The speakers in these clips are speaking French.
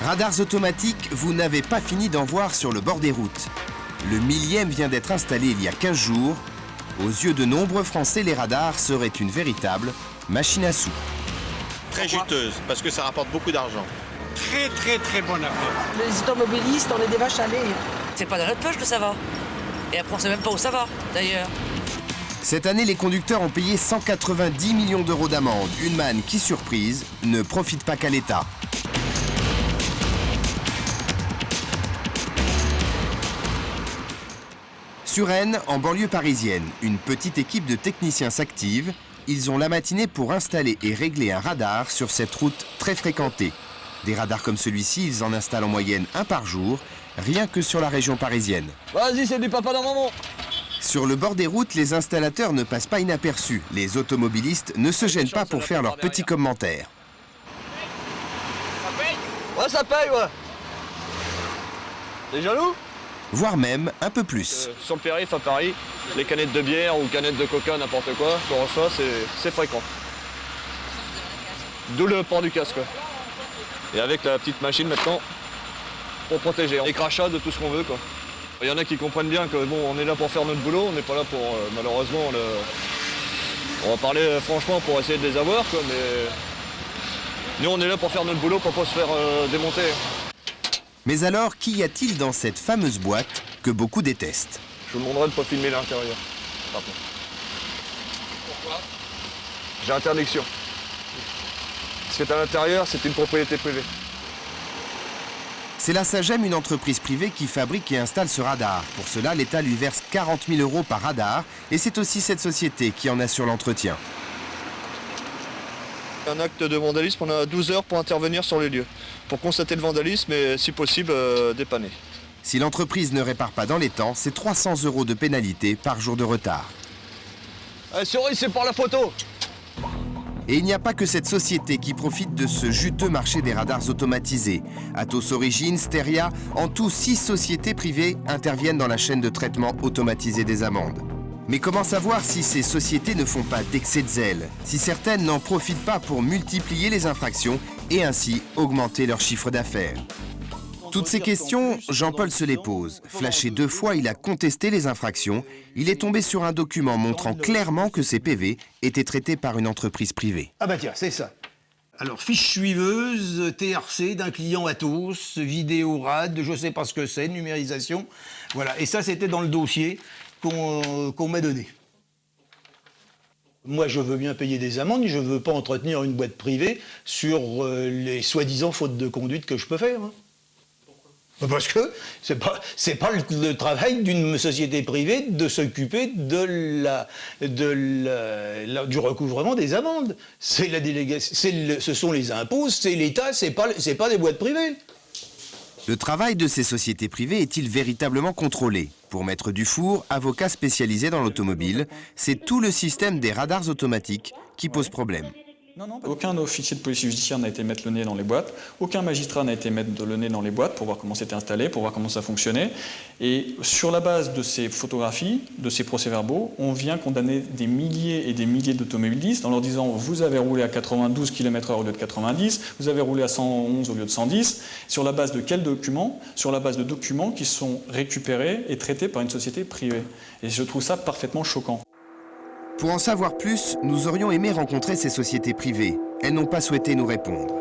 Radars automatiques, vous n'avez pas fini d'en voir sur le bord des routes. Le 1000e vient d'être installé il y a 15 jours. Aux yeux de nombreux Français, les radars seraient une véritable machine à sous. Très juteuse, parce que ça rapporte beaucoup d'argent. Très bonne affaire. Les automobilistes, on est des vaches à lait. C'est pas dans notre poche que ça va. Et après, on sait même pas où ça va, d'ailleurs. Cette année, les conducteurs ont payé 190 millions d'euros d'amende. Une manne qui, surprise, ne profite pas qu'à l'État. Sur Rennes, en banlieue parisienne, une petite équipe de techniciens s'active. Ils ont la matinée pour installer et régler un radar sur cette route très fréquentée. Des radars comme celui-ci, ils en installent en moyenne un par jour, rien que sur la région parisienne. Vas-y, c'est du papa dans maman. Sur le bord des routes, les installateurs ne passent pas inaperçus. Les automobilistes ne se gênent pas pour faire leurs petits commentaires. Ouais, ça paye, ouais. T'es jaloux? Voire même un peu plus. Sur le périph' à Paris, les canettes de bière ou canettes de coca, n'importe quoi, qu'on reçoit, c'est fréquent. D'où le port du casque. Et avec la petite machine maintenant, pour protéger. Les crachats de tout ce qu'on veut, quoi. Il y en a qui comprennent bien que bon, on est là pour faire notre boulot, on n'est pas là pour, malheureusement, on va parler franchement pour essayer de les avoir, quoi, mais nous on est là pour faire notre boulot, pour pas se faire démonter. Mais alors, qu'y a-t-il dans cette fameuse boîte que beaucoup détestent? Je vous demanderai de ne pas filmer l'intérieur, par contre. Pourquoi? J'ai interdiction. Ce qui est à l'intérieur, c'est une propriété privée. C'est la Sagem, une entreprise privée qui fabrique et installe ce radar. Pour cela, l'État lui verse 40 000 € par radar et c'est aussi cette société qui en assure l'entretien. Un acte de vandalisme, on a 12 heures pour intervenir sur les lieux, pour constater le vandalisme et, si possible, dépanner. Si l'entreprise ne répare pas dans les temps, c'est 300 € de pénalité par jour de retard. Souris, c'est pour la photo. Et il n'y a pas que cette société qui profite de ce juteux marché des radars automatisés. Atos Origine, Steria, en tout 6 sociétés privées interviennent dans la chaîne de traitement automatisé des amendes. Mais comment savoir si ces sociétés ne font pas d'excès de zèle, si certaines n'en profitent pas pour multiplier les infractions et ainsi augmenter leur chiffre d'affaires? Toutes ces questions, Jean-Paul se les pose. Flashé 2 fois, il a contesté les infractions. Il est tombé sur un document montrant clairement que ces PV étaient traités par une entreprise privée. Ah bah tiens, c'est ça. Alors, fiche suiveuse, TRC d'un client Atos, vidéo RAD, je sais pas ce que c'est, numérisation. Voilà, et ça c'était dans le dossier qu'on m'a donné. Moi, je veux bien payer des amendes, je veux pas entretenir une boîte privée sur les soi-disant fautes de conduite que je peux faire. Hein. Parce que c'est pas le travail d'une société privée de s'occuper du recouvrement des amendes. C'est la délégation, ce sont les impôts, c'est l'État, c'est pas des boîtes privées. Le travail de ces sociétés privées est-il véritablement contrôlé? Pour Maître Dufour, avocat spécialisé dans l'automobile, c'est tout le système des radars automatiques qui pose problème. Non, aucun officier de police judiciaire n'a été mettre le nez dans les boîtes, aucun magistrat n'a été mettre le nez dans les boîtes pour voir comment c'était installé, pour voir comment ça fonctionnait. Et sur la base de ces photographies, de ces procès-verbaux, on vient condamner des milliers et des milliers d'automobilistes en leur disant « vous avez roulé à 92 km/h au lieu de 90, vous avez roulé à 111 au lieu de 110 ». Sur la base de quels documents? Sur la base de documents qui sont récupérés et traités par une société privée. Et je trouve ça parfaitement choquant. Pour en savoir plus, nous aurions aimé rencontrer ces sociétés privées. Elles n'ont pas souhaité nous répondre.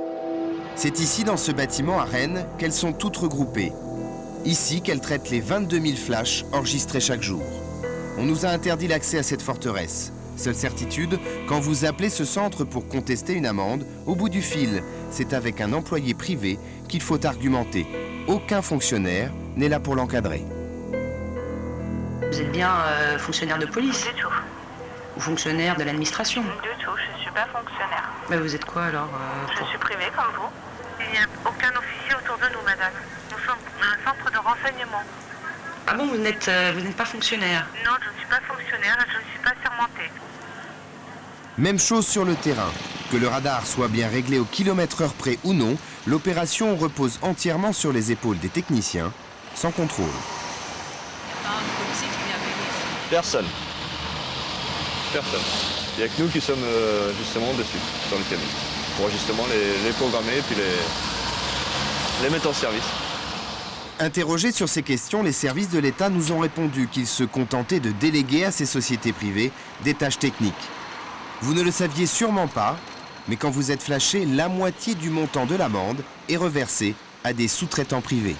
C'est ici, dans ce bâtiment à Rennes, qu'elles sont toutes regroupées. Ici qu'elles traitent les 22 000 flashs enregistrés chaque jour. On nous a interdit l'accès à cette forteresse. Seule certitude, quand vous appelez ce centre pour contester une amende, au bout du fil, c'est avec un employé privé qu'il faut argumenter. Aucun fonctionnaire n'est là pour l'encadrer. Vous êtes bien fonctionnaire de police? Du tout. Ou fonctionnaire de l'administration? Du tout, je ne suis pas fonctionnaire. Mais vous êtes quoi alors Je suis privée comme vous. Il n'y a aucun officier autour de nous, madame. Nous sommes un centre de renseignement. Ah bon, vous n'êtes pas fonctionnaire? Non, je ne suis pas fonctionnaire et je ne suis pas sermentée. Même chose sur le terrain. Que le radar soit bien réglé au kilomètre-heure près ou non, l'opération repose entièrement sur les épaules des techniciens, sans contrôle. Personne. Personne. Il n'y a que nous qui sommes justement dessus, sur le camion, pour justement les programmer et puis les mettre en service. Interrogés sur ces questions, les services de l'État nous ont répondu qu'ils se contentaient de déléguer à ces sociétés privées des tâches techniques. Vous ne le saviez sûrement pas, mais quand vous êtes flashé, la moitié du montant de l'amende est reversée à des sous-traitants privés.